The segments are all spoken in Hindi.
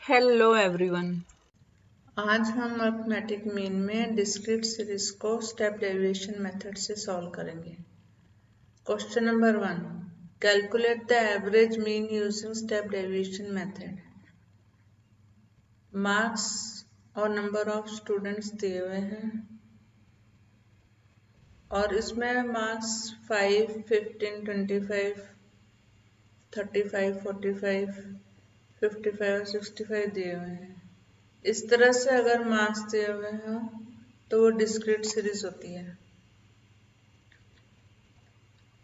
Hello everyone. आज हम अरिथमेटिक मीन में डिस्क्रीट सीरीज को स्टेप डेरिवेशन मेथड से सॉल्व करेंगे। Question number 1, calculate the average mean using step derivation method. Marks और नंबर ऑफ स्टूडेंट्स दिए हुए हैं और इसमें मार्क्स 5, 15, 25, 35, 45, 55 और 65 दिए हुए हैं। इस तरह से अगर मार्क्स दिए हुए हों तो वो डिस्क्रीट सीरीज होती है।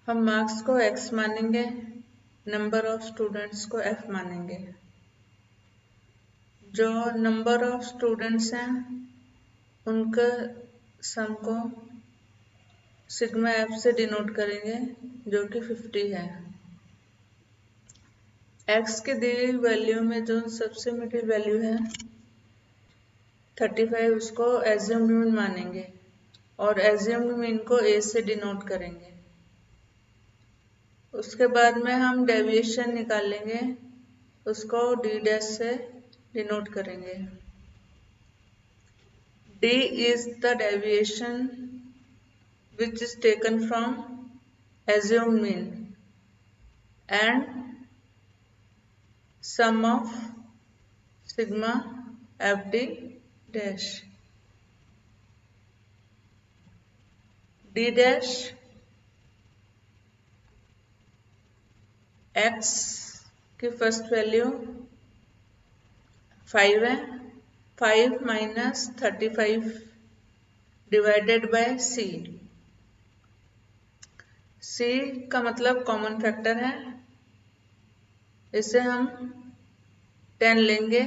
हम मार्क्स को x मानेंगे, नंबर ऑफ स्टूडेंट्स को f मानेंगे। जो नंबर ऑफ स्टूडेंट्स हैं उनका सम को सिग्मा f से डिनोट करेंगे जो कि 50 है। x की दी हुई वैल्यू में जो सबसे मिडिल वैल्यू है 35, उसको एज्यूम्ड मीन मानेंगे और एज्यूम्ड मीन को a से डिनोट करेंगे। उसके बाद में हम डेविएशन निकाल लेंगे, उसको d डैश से डिनोट करेंगे। d is the deviation which is taken from assumed mean and sum of sigma fd dash. d dash x की फर्स्ट वैल्यू 5 है। 5 minus 35 divided by c। c का मतलब कॉमन फैक्टर है, इसे हम 10 लेंगे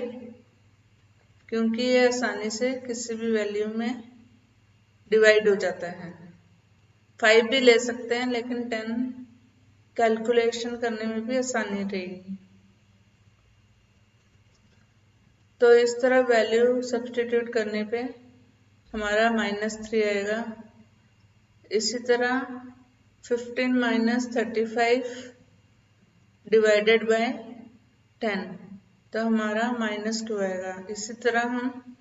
क्योंकि ये आसानी से किसी भी वैल्यू में डिवाइड हो जाता है। 5 भी ले सकते हैं लेकिन 10 कैलकुलेशन करने में भी आसानी रहेगी। तो इस तरह वैल्यू सब्स्टिट्यूट करने पे हमारा -3 आएगा। इसी तरह 15 माइनस 35 डिवाइडेड बाय 10 तो हमारा -2 आएगा। इसी तरह हम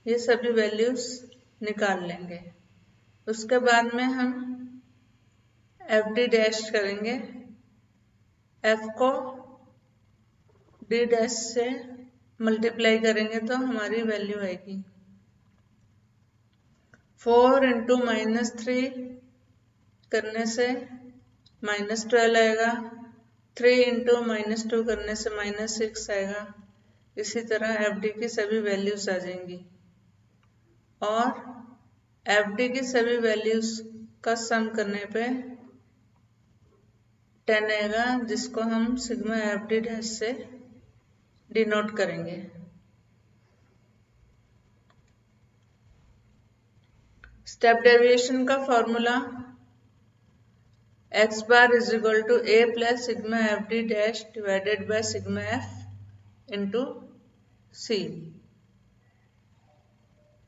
ये सभी वैल्यूज निकाल लेंगे। उसके बाद में हम एफ डी डैश करेंगे। एफ को डी डैश से मल्टीप्लाई करेंगे तो हमारी वैल्यू आएगी 4 इंटू -3 करने से -12 आएगा। 3 इंटू -2 करने से -6 आएगा। इसी तरह एफ डी की सभी वैल्यूज आ जाएंगी और एफ डी की सभी वैल्यूज का सम करने पे 10 आएगा, जिसको हम सिग्मा एफ डी डैश से डिनोट करेंगे। स्टेप डेविएशन का formula x bar is equal to a plus sigma F D dash divided by sigma f into c।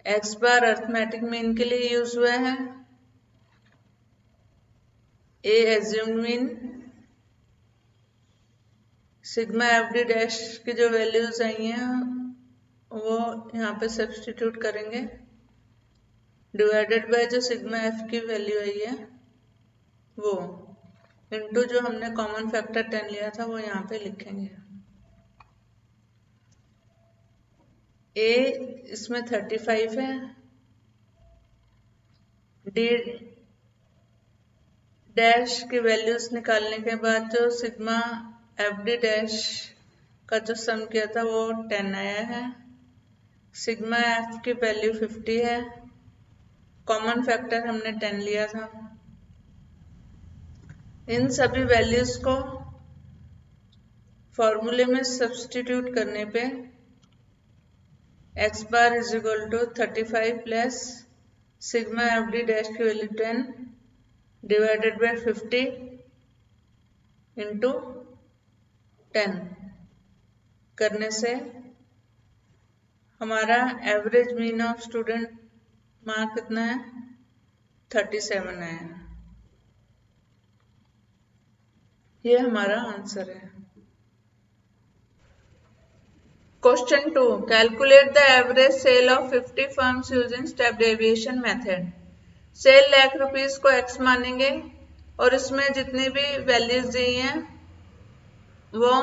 x bar arithmetic mean के लिए यूज हुआ है, a assumed mean, sigma F D dash की जो वैल्यूज आई हैं वो यहाँ पे सब्स्टिट्यूट करेंगे, डिवाइडेड बाय जो सिग्मा f की वैल्यू आई है वो, इंटू जो हमने कॉमन फैक्टर 10 लिया था वो यहाँ पे लिखेंगे। a इसमें 35 है, d डैश की वैल्यूज निकालने के बाद जो सिग्मा एफ डी डैश का जो सम किया था वो 10 आया है। सिग्मा एफ की वैल्यू 50 है, कॉमन फैक्टर हमने 10 लिया था। इन सभी वैल्यूज को फॉर्मूले में सब्स्टिट्यूट करने पे x bar is equal to 35 plus sigma F D dash की वैल्यू 10 डिवाइडेड बाय 50 इंटू 10 करने से हमारा average mean of student mark कितना है 37 है। ये हमारा आंसर है। Question 2. Calculate the average sale of 50 firms using step deviation method. Sale lakh rupees को x मानेंगे और इसमें जितनी भी वैल्यूज दी हैं वो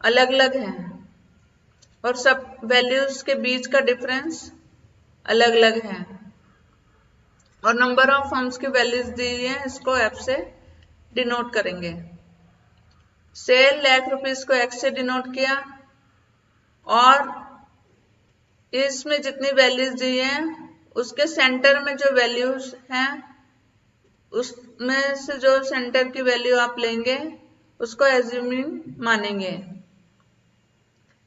अलग अलग हैं और सब वैल्यूज के बीच का डिफरेंस अलग अलग है और नंबर ऑफ फर्म्स की वैल्यूज दी है, इसको f से डिनोट करेंगे। सेल लाख रुपीस को x से डिनोट किया और इसमें जितनी वैल्यूज दी हैं उसके सेंटर में जो वैल्यूज हैं उसमें से जो सेंटर की वैल्यू आप लेंगे उसको एज्यूमिंग मानेंगे।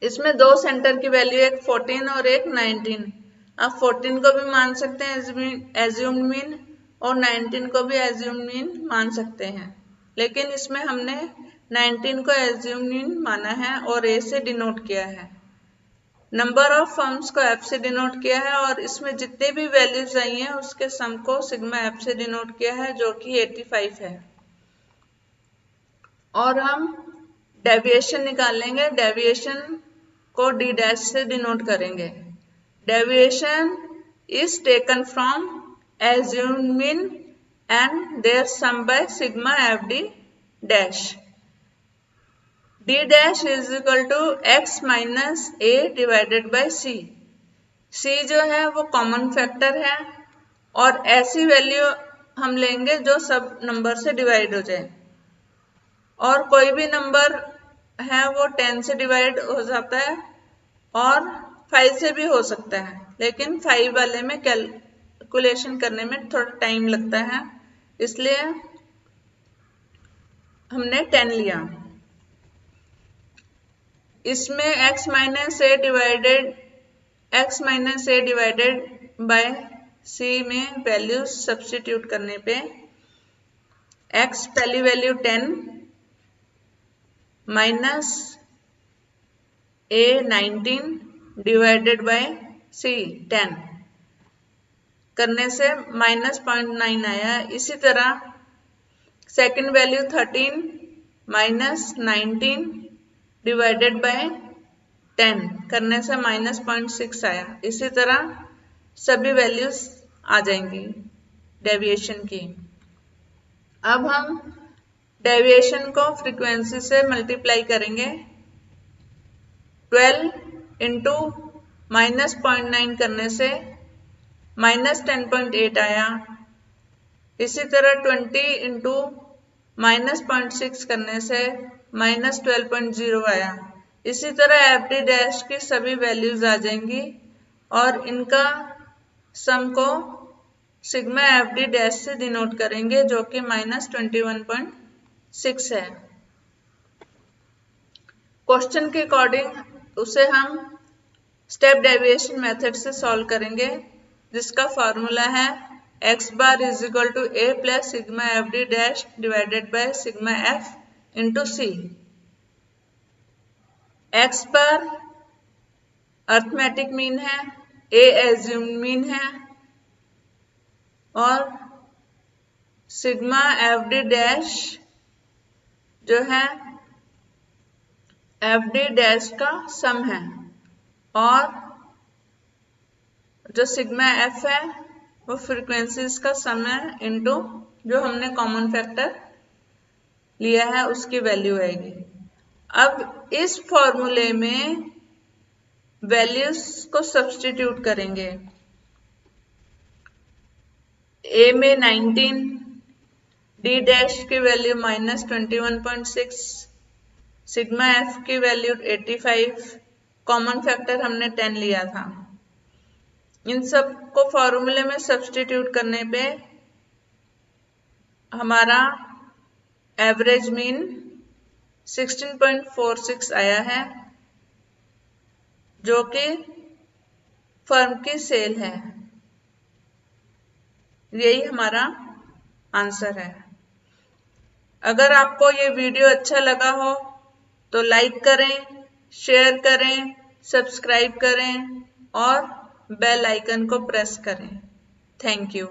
इसमें दो सेंटर की वैल्यू, एक 14 और एक 19। आप 14 को भी मान सकते हैं एज्यूम्ड मीन और 19 को भी एज्यूम्ड मीन मान सकते हैं, लेकिन इसमें हमने 19 को एज्यूम्ड मीन माना है और ए से डिनोट किया है। नंबर ऑफ फर्म्स को एफ से डिनोट किया है और इसमें जितने भी वैल्यूज आई हैं उसके सम को सिग्मा एफ से डिनोट किया है जो कि 85 है। और हम डेविएशन निकालेंगे। डेविएशन को डी डैश से डिनोट करेंगे। Deviation is taken from assumed mean and their sum by sigma F D dash. D dash is equal to X minus A divided by C. C जो है वो कॉमन फैक्टर है और ऐसी वैल्यू हम लेंगे जो सब नंबर से डिवाइड हो जाए, और कोई भी नंबर है वो 10 से डिवाइड हो जाता है और 5 से भी हो सकता है, लेकिन 5 वाले में कैलकुलेशन करने में थोड़ा टाइम लगता है, इसलिए हमने 10 लिया। इसमें x minus A divided by c में वैल्यूज सब्स्टिट्यूट करने पे x पहली value 10 minus a 19 divided by c 10 करने से माइनस 0.9 आया। इसी तरह second value 13 minus 19 divided by 10 करने से माइनस 0.6 आया। इसी तरह सभी वैल्यूज आ जाएंगी डेविएशन की। अब हम डेविएशन को फ्रीक्वेंसी से मल्टीप्लाई करेंगे। 12 इंटू माइनस 0.9 करने से माइनस 10.8 आया। इसी तरह 20 इंटू माइनस 0.6 करने से माइनस 12.0 आया। इसी तरह एफ डी डैश की सभी वैल्यूज आ जाएंगी और इनका सम को सिग्मा एफ डी डैश से डिनोट करेंगे जो कि माइनस 21.6 है। क्वेश्चन के अकॉर्डिंग उसे हम स्टेप डेविएशन मेथड से सॉल्व करेंगे, जिसका फॉर्मूला है x bar is equal to a plus sigma F D dash divided by sigma f into c. x bar arithmetic mean है, a एज्यूम्ड मीन है और सिग्मा एफ डी डैश जो है एफ डी डैश का सम है और जो सिग्मा एफ है वो फ्रीक्वेंसीज का सम है इनटू जो हमने कॉमन फैक्टर लिया है उसकी वैल्यू आएगी। अब इस फॉर्मूले में वैल्यूज को सब्स्टिट्यूट करेंगे। ए में 19, डी डैश की वैल्यू माइनस 21.6, सिग्मा एफ की वैल्यू 85, कॉमन फैक्टर हमने 10 लिया था। इन सब को फॉर्मूले में सब्स्टिट्यूट करने पे हमारा एवरेज मीन 16.46 आया है जो कि फर्म की सेल है। यही हमारा आंसर है। अगर आपको ये वीडियो अच्छा लगा हो तो लाइक करें, शेयर करें, सब्सक्राइब करें और बेल आइकन को प्रेस करें। Thank you.